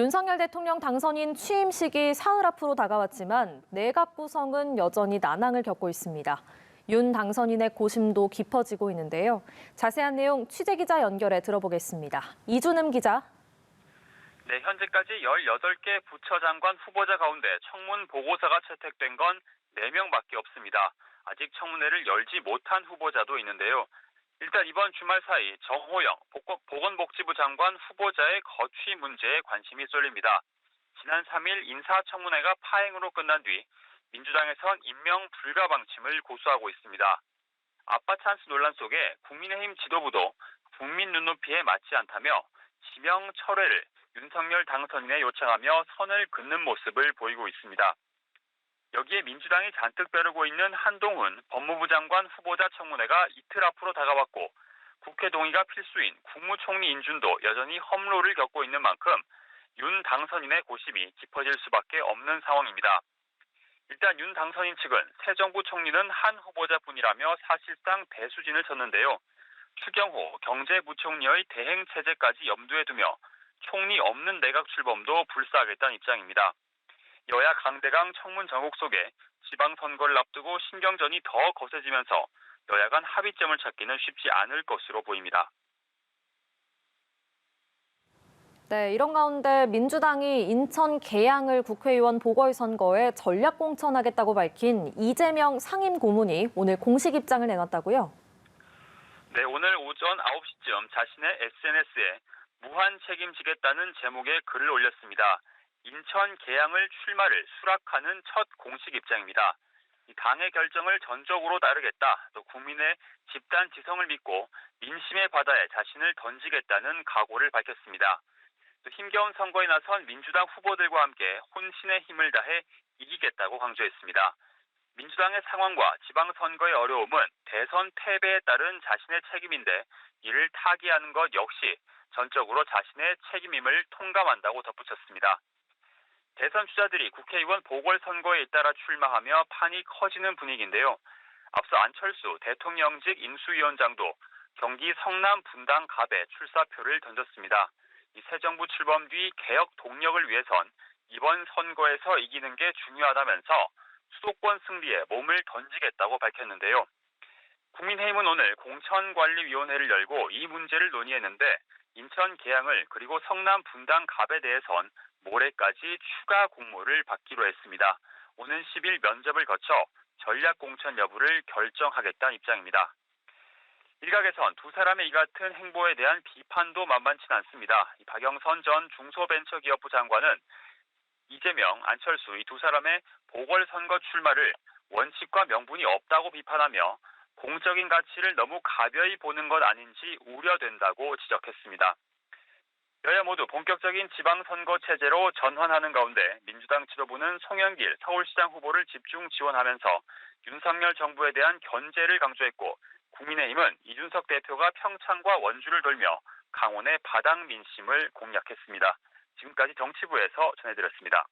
윤석열 대통령 당선인 취임식이 사흘 앞으로 다가왔지만 내각 구성은 여전히 난항을 겪고 있습니다. 윤 당선인의 고심도 깊어지고 있는데요. 자세한 내용 취재기자 연결해 들어보겠습니다. 이준음 기자. 네, 현재까지 18개 부처장관 후보자 가운데 청문 보고서가 채택된 건 4명밖에 없습니다. 아직 청문회를 열지 못한 후보자도 있는데요. 일단 이번 주말 사이 정호영 보건복지부 장관 후보자의 거취 문제에 관심이 쏠립니다. 지난 3일 인사청문회가 파행으로 끝난 뒤 민주당에선 임명 불가 방침을 고수하고 있습니다. 아빠 찬스 논란 속에 국민의힘 지도부도 국민 눈높이에 맞지 않다며 지명 철회를 윤석열 당선인에 요청하며 선을 긋는 모습을 보이고 있습니다. 여기에 민주당이 잔뜩 벼르고 있는 한동훈 법무부 장관 후보자 청문회가 이틀 앞으로 다가왔고 국회 동의가 필수인 국무총리 인준도 여전히 험로를 겪고 있는 만큼 윤 당선인의 고심이 깊어질 수밖에 없는 상황입니다. 일단 윤 당선인 측은 새 정부 총리는 한 후보자뿐이라며 사실상 배수진을 쳤는데요. 추경호 경제부총리의 대행 체제까지 염두에 두며 총리 없는 내각 출범도 불사하겠다는 입장입니다. 여야 강대강 청문 전국 속에 지방선거를 앞두고 신경전이 더 거세지면서 여야 간 합의점을 찾기는 쉽지 않을 것으로 보입니다. 네, 이런 가운데 민주당이 인천 계양을 국회의원 보궐선거에 전략 공천하겠다고 밝힌 이재명 상임고문이 오늘 공식 입장을 내놨다고요? 네, 오늘 오전 9시쯤 자신의 SNS에 무한 책임지겠다는 제목의 글을 올렸습니다. 인천 계양을 출마를 수락하는 첫 공식 입장입니다. 당의 결정을 전적으로 따르겠다, 또 국민의 집단 지성을 믿고 민심의 바다에 자신을 던지겠다는 각오를 밝혔습니다. 또 힘겨운 선거에 나선 민주당 후보들과 함께 혼신의 힘을 다해 이기겠다고 강조했습니다. 민주당의 상황과 지방선거의 어려움은 대선 패배에 따른 자신의 책임인데 이를 타개하는 것 역시 전적으로 자신의 책임임을 통감한다고 덧붙였습니다. 대선 주자들이 국회의원 보궐선거에 잇따라 출마하며 판이 커지는 분위기인데요. 앞서 안철수 대통령직 인수위원장도 경기 성남 분당 갑에 출사표를 던졌습니다. 이 새 정부 출범 뒤 개혁 동력을 위해선 이번 선거에서 이기는 게 중요하다면서 수도권 승리에 몸을 던지겠다고 밝혔는데요. 국민의힘은 오늘 공천관리위원회를 열고 이 문제를 논의했는데 인천 계양을 그리고 성남 분당 갑에 대해선 모레까지 추가 공모를 받기로 했습니다. 오는 10일 면접을 거쳐 전략 공천 여부를 결정하겠다는 입장입니다. 일각에선 두 사람의 이 같은 행보에 대한 비판도 만만치 않습니다. 박영선 전 중소벤처기업부 장관은 이재명, 안철수 이 두 사람의 보궐선거 출마를 원칙과 명분이 없다고 비판하며 공적인 가치를 너무 가벼이 보는 것 아닌지 우려된다고 지적했습니다. 여야 모두 본격적인 지방선거 체제로 전환하는 가운데 민주당 지도부는 송영길 서울시장 후보를 집중 지원하면서 윤석열 정부에 대한 견제를 강조했고 국민의힘은 이준석 대표가 평창과 원주를 돌며 강원의 바닥 민심을 공략했습니다. 지금까지 정치부에서 전해드렸습니다.